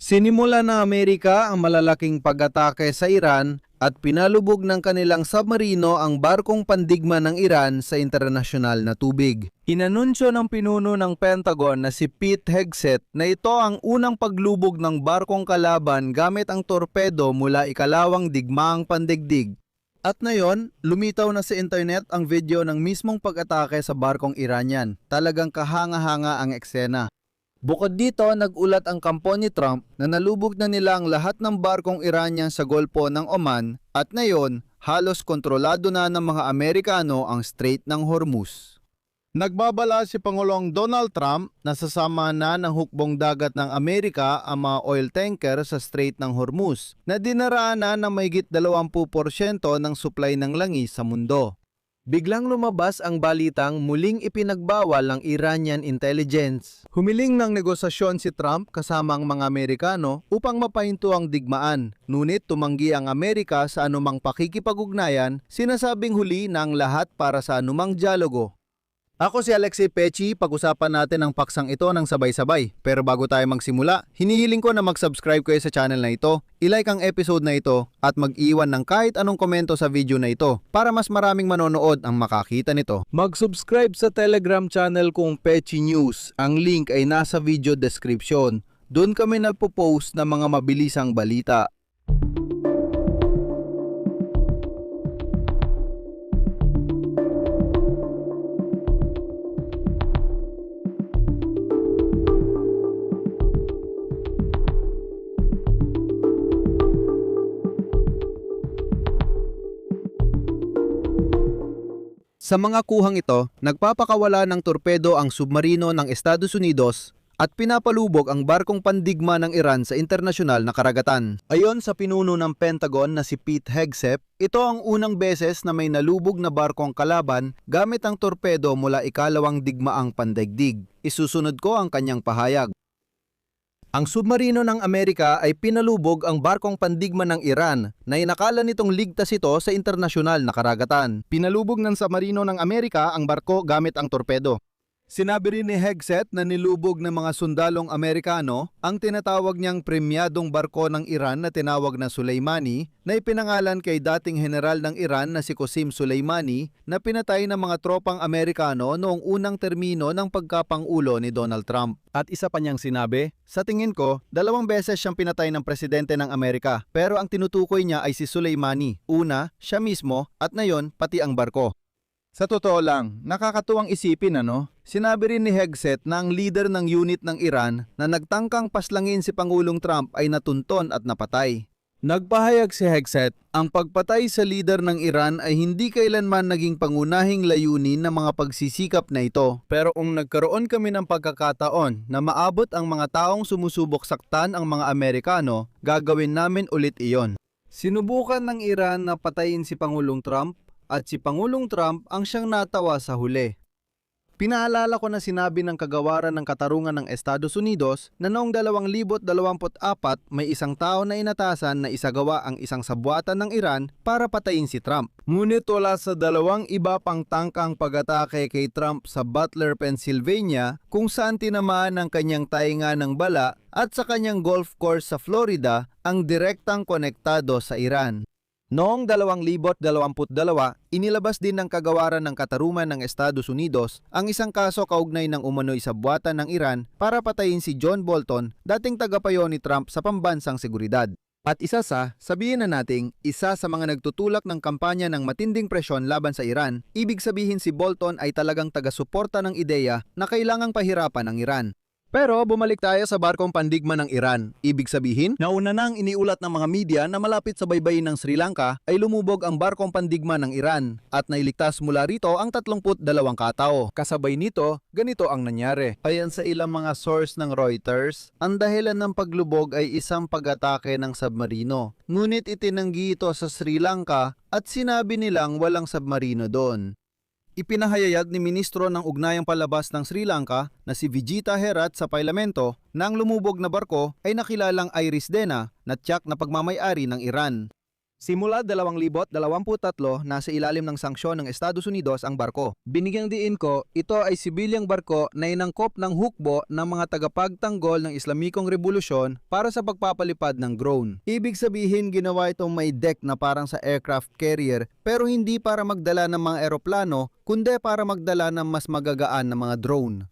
Sinimula ng Amerika ang malalaking pag-atake sa Iran at pinalubog ng kanilang submarino ang barkong pandigma ng Iran sa internasyonal na tubig. Inanunsyo ng pinuno ng Pentagon na si Pete Hegseth na ito ang unang paglubog ng barkong kalaban gamit ang torpedo mula ikalawang digmaang pandigdig. At ngayon, lumitaw na sa internet ang video ng mismong pag-atake sa barkong Iranian. Talagang kahanga-hanga ang eksena. Bukod dito, nag-ulat ang kampo ni Trump na nalubog na nila ang lahat ng barkong Iranian sa Golpo ng Oman at ngayon, halos kontrolado na ng mga Amerikano ang Strait ng Hormuz. Nagbabala si Pangulong Donald Trump na sasama na ng hukbong dagat ng Amerika ang mga oil tanker sa Strait ng Hormuz na dinaraan na ng mahigit 20% ng supply ng langis sa mundo. Biglang lumabas ang balitang muling ipinagbawal ng Iranian intelligence. Humiling ng negosasyon si Trump kasama ang mga Amerikano upang mapahinto ang digmaan. Ngunit tumanggi ang Amerika sa anumang pakikipag-ugnayan, sinasabing huli na ang lahat para sa anumang dialogo. Ako si Alexei Pechi, pag-usapan natin ang paksang ito ng sabay-sabay. Pero bago tayo magsimula, hinihiling ko na mag-subscribe kayo sa channel na ito, i-like ang episode na ito, at mag-iwan ng kahit anong komento sa video na ito para mas maraming manonood ang makakita nito. Mag-subscribe sa Telegram channel kong Pechi News. Ang link ay nasa video description. Doon kami nagpo-post ng mga mabilisang balita. Sa mga kuhang ito, nagpapakawala ng torpedo ang submarino ng Estados Unidos at pinapalubog ang barkong pandigma ng Iran sa internasyonal na karagatan. Ayon sa pinuno ng Pentagon na si Pete Hegseth, ito ang unang beses na may nalubog na barkong kalaban gamit ang torpedo mula ikalawang digmaang pandaigdig. Isusunod ko ang kanyang pahayag. Ang submarino ng Amerika ay pinalubog ang barkong pandigma ng Iran na inakala nitong ligtas ito sa internasyonal na karagatan. Pinalubog ng submarino ng Amerika ang barko gamit ang torpedo. Sinabi rin ni Hegseth na nilubog ng mga sundalong Amerikano ang tinatawag niyang premyadong barko ng Iran na tinawag na Soleimani na ipinangalan kay dating general ng Iran na si Qasem Soleimani na pinatay ng mga tropang Amerikano noong unang termino ng pagkapangulo ni Donald Trump. At isa pa niyang sinabi, sa tingin ko, 2 beses siyang pinatay ng presidente ng Amerika pero ang tinutukoy niya ay si Soleimani. Una, siya mismo at ngayon pati ang barko. Sa totoo lang, nakakatuwang isipin Sinabi rin ni Hegseth na ang leader ng unit ng Iran na nagtangkang paslangin si Pangulong Trump ay natunton at napatay. Nagpahayag si Hegseth, ang pagpatay sa leader ng Iran ay hindi kailanman naging pangunahing layunin ng mga pagsisikap na ito. Pero kung nagkaroon kami ng pagkakataon na maabot ang mga taong sumusubok saktan ang mga Amerikano, gagawin namin ulit iyon. Sinubukan ng Iran na patayin si Pangulong Trump at si Pangulong Trump ang siyang natawa sa huli. Pinaalala ko na sinabi ng kagawaran ng katarungan ng Estados Unidos na noong 2024 may isang tao na inatasan na isagawa ang isang sabwatan ng Iran para patayin si Trump. Ngunit wala sa 2 iba pang tangkang pag-atake kay Trump sa Butler, Pennsylvania kung saan tinamaan ng kanyang tainga ng bala at sa kanyang golf course sa Florida ang direktang konektado sa Iran. Noong 2022, inilabas din ng kagawaran ng katarungan ng Estados Unidos ang isang kaso kaugnay ng umano'y sabwatan ng Iran para patayin si John Bolton, dating tagapayo ni Trump sa pambansang seguridad. At sabihin na nating, isa sa mga nagtutulak ng kampanya ng matinding presyon laban sa Iran, ibig sabihin si Bolton ay talagang taga-suporta ng ideya na kailangang pahirapan ang Iran. Pero bumalik tayo sa barkong pandigma ng Iran. Ibig sabihin, nauna nang iniulat ng mga media na malapit sa baybayin ng Sri Lanka ay lumubog ang barkong pandigma ng Iran at nailigtas mula rito ang 32 katao. Kasabay nito, ganito ang nangyari. Ayon sa ilang mga source ng Reuters, ang dahilan ng paglubog ay isang pag-atake ng submarino. Ngunit itinanggi ito sa Sri Lanka at sinabi nilang walang submarino doon. Ipinahayag ni Ministro ng Ugnayang Palabas ng Sri Lanka na si Vijita Herat sa parlamento na ang lumubog na barko ay nakilalang Iris Dena na tiyak na pagmamay-ari ng Iran. Simula 2023, nasa ilalim ng sanksyon ng Estados Unidos ang barko. Binigyang diin ko, ito ay sibilyang barko na inangkop ng hukbo ng mga tagapagtanggol ng Islamikong Revolusyon para sa pagpapalipad ng drone. Ibig sabihin, ginawa itong may deck na parang sa aircraft carrier, pero hindi para magdala ng mga eroplano, kundi para magdala ng mas magagaan na mga drone.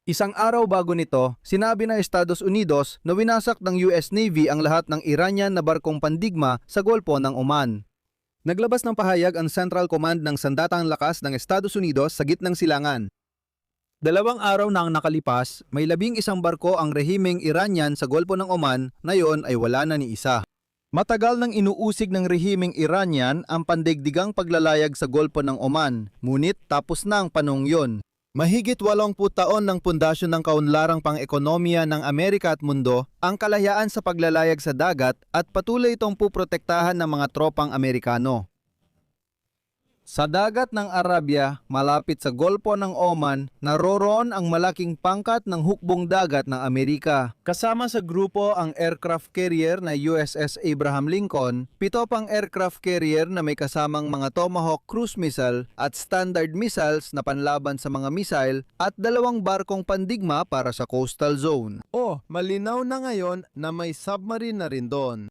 Isang araw bago nito, sinabi ng Estados Unidos na winasak ng US Navy ang lahat ng Iranian na barkong pandigma sa Golpo ng Oman. Naglabas ng pahayag ang Central Command ng Sandatang Lakas ng Estados Unidos sa gitnang silangan. 2 araw na ang nakalipas, may 11 barko ang rehimeng Iranian sa Golpo ng Oman, na yon ay wala na ni isa. Matagal nang inuusig ng rehimeng Iranian ang pandaigdigang paglalayag sa Golpo ng Oman, ngunit tapos na ang panahong yon. Mahigit 80 taon ng pundasyon ng kaunlarang pang-ekonomiya ng Amerika at mundo ang kalayaan sa paglalayag sa dagat at patuloy itong puprotektahan ng mga tropang Amerikano. Sa dagat ng Arabia, malapit sa Golpo ng Oman, naroroon ang malaking pangkat ng hukbong dagat ng Amerika. Kasama sa grupo ang aircraft carrier na USS Abraham Lincoln, 7 pang aircraft carrier na may kasamang mga Tomahawk cruise missile at Standard missiles na panlaban sa mga missile at 2 barkong pandigma para sa coastal zone. Malinaw na ngayon na may submarine na rin doon.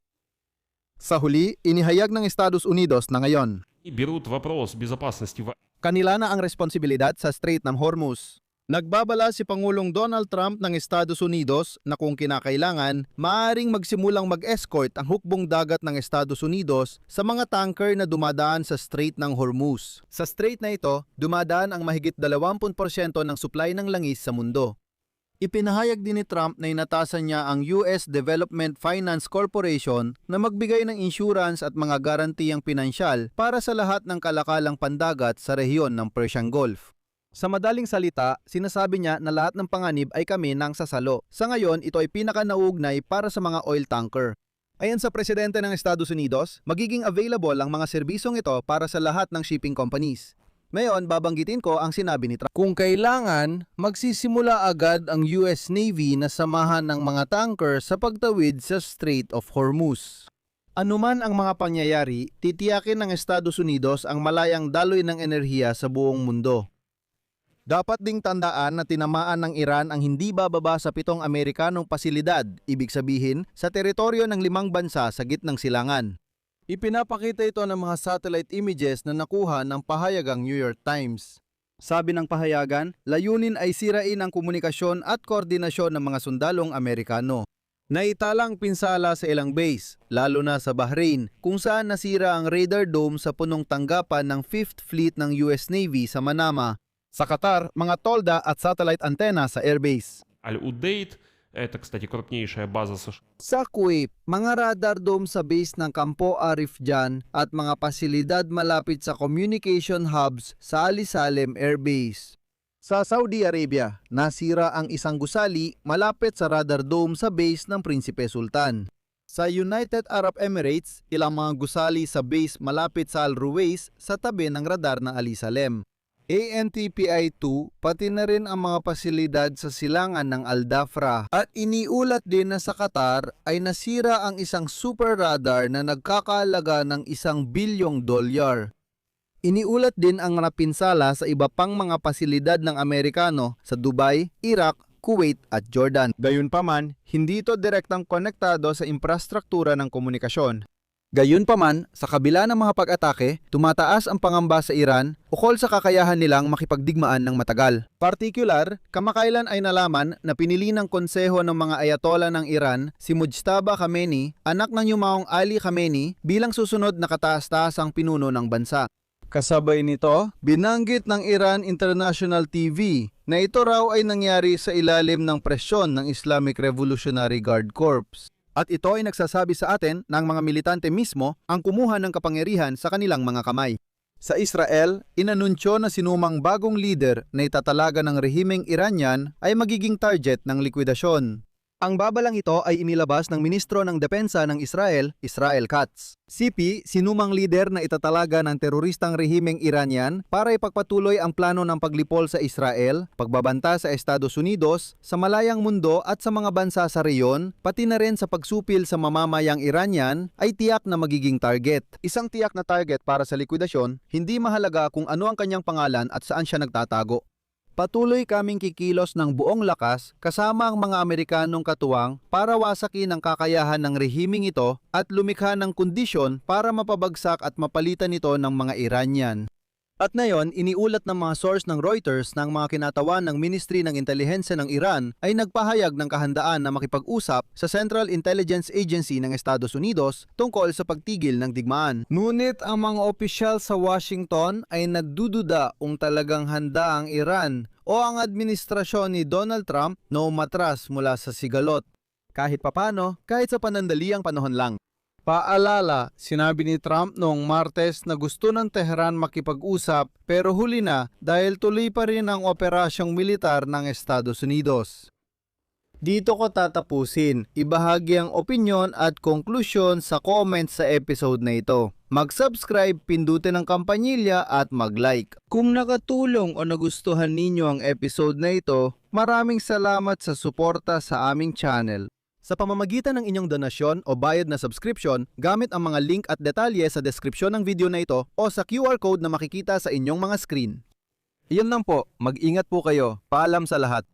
Sa huli, inihayag ng Estados Unidos na ngayon, берут вопрос безопасности kanila na ang responsibilidad sa Strait ng Hormuz. Nagbabala si Pangulong Donald Trump ng Estados Unidos na kung kinakailangan, maaaring magsimulang mag-escort ang hukbong dagat ng Estados Unidos sa mga tanker na dumadaan sa Strait ng Hormuz. Sa strait na ito, dumadaan ang mahigit 20% ng supply ng langis sa mundo. Ipinahayag din ni Trump na inatasan niya ang US Development Finance Corporation na magbigay ng insurance at mga garantiyang pinansyal para sa lahat ng kalakalang pandagat sa rehiyon ng Persian Gulf. Sa madaling salita, sinasabi niya na lahat ng panganib ay kami nang sasalo. Sa ngayon, ito ay pinakanauugnay para sa mga oil tanker. Ayon sa Presidente ng Estados Unidos, magiging available ang mga serbisyong ito para sa lahat ng shipping companies. Ngayon, babanggitin ko ang sinabi ni Trump. Kung kailangan, magsisimula agad ang US Navy na samahan ng mga tanker sa pagtawid sa Strait of Hormuz. Anuman ang mga pangyayari, titiyakin ng Estados Unidos ang malayang daloy ng enerhiya sa buong mundo. Dapat ding tandaan na tinamaan ng Iran ang hindi bababa sa 7 Amerikanong pasilidad, ibig sabihin sa teritoryo ng 5 bansa sa gitnang silangan. Ipinapakita ito ng mga satellite images na nakuha ng pahayagang New York Times. Sabi ng pahayagan, layunin ay sirain ang komunikasyon at koordinasyon ng mga sundalong Amerikano. Naitalang pinsala sa ilang base, lalo na sa Bahrain, kung saan nasira ang radar dome sa punong tanggapan ng 5th Fleet ng US Navy sa Manama. Sa Qatar, mga tolda at satellite antenna sa airbase. Аль-Удейд, это, кстати, крупнейшая база США. Sa Kuwait, mga radar dome sa base ng Campo Arif Jan at mga pasilidad malapit sa communication hubs sa Ali Salem Air Base. Sa Saudi Arabia, nasira ang isang gusali malapit sa radar dome sa base ng Prinsipe Sultan. Sa United Arab Emirates, ilang mga gusali sa base malapit sa Al Ruwais sa tabi ng radar ng Ali Salem. ANTPI-2 pati na rin ang mga pasilidad sa silangan ng Al-Dhafra at iniulat din na sa Qatar ay nasira ang isang super radar na nagkakahalaga ng $1 bilyong. Iniulat din ang napinsala sa iba pang mga pasilidad ng Amerikano sa Dubai, Iraq, Kuwait at Jordan. Gayunpaman, hindi ito direktang konektado sa infrastruktura ng komunikasyon. Gayunpaman, sa kabila ng mga pag-atake, tumataas ang pangamba sa Iran ukol sa kakayahan nilang makipagdigmaan ng matagal. Partikular, kamakailan ay nalaman na pinili ng konseho ng mga ayatollah ng Iran si Mujtaba Khamenei, anak ng yumaong Ali Khamenei, bilang susunod na kataas-taasang pinuno ng bansa. Kasabay nito, binanggit ng Iran International TV na ito raw ay nangyari sa ilalim ng presyon ng Islamic Revolutionary Guard Corps. At ito ay nagsasabi sa atin na ang mga militante mismo ang kumuha ng kapangyarihan sa kanilang mga kamay. Sa Israel, inanunsyo na sinumang bagong leader na itatalaga ng rehimeng Iranian ay magiging target ng likwidasyon. Ang babalang ito ay inilabas ng Ministro ng Depensa ng Israel, Israel Katz. CP, sinumang lider na itatalaga ng teroristang rehimeng Iranian para ipagpatuloy ang plano ng paglipol sa Israel, pagbabanta sa Estados Unidos, sa malayang mundo at sa mga bansa sa reyon, pati na rin sa pagsupil sa mamamayang Iranian, ay tiyak na magiging target. Isang tiyak na target para sa likwidasyon, hindi mahalaga kung ano ang kanyang pangalan at saan siya nagtatago. Patuloy kaming kikilos ng buong lakas kasama ang mga Amerikanong katuwang para wasakin ang kakayahan ng rehimeng ito at lumikha ng kondisyon para mapabagsak at mapalitan ito ng mga Iranian. At ngayon, iniulat ng mga source ng Reuters na ang mga kinatawan ng Ministry ng Intelihensya ng Iran ay nagpahayag ng kahandaan na makipag-usap sa Central Intelligence Agency ng Estados Unidos tungkol sa pagtigil ng digmaan. Ngunit ang mga opisyal sa Washington ay nagdududa kung talagang handa ang Iran o ang administrasyon ni Donald Trump na umatras mula sa sigalot. Kahit papano, kahit sa panandaliang panahon lang. Paalala, sinabi ni Trump noong Martes na gusto ng Tehran makipag-usap pero huli na dahil tuloy pa rin ang operasyong militar ng Estados Unidos. Dito ko tatapusin, ibahagi ang opinyon at konklusyon sa comments sa episode na ito. Mag-subscribe, pindutin ang kampanilya at mag-like. Kung nakatulong o nagustuhan ninyo ang episode na ito, maraming salamat sa suporta sa aming channel. Sa pamamagitan ng inyong donasyon o bayad na subscription, gamit ang mga link at detalye sa deskripsyon ng video na ito o sa QR code na makikita sa inyong mga screen. Iyon lang po, mag-ingat po kayo. Paalam sa lahat.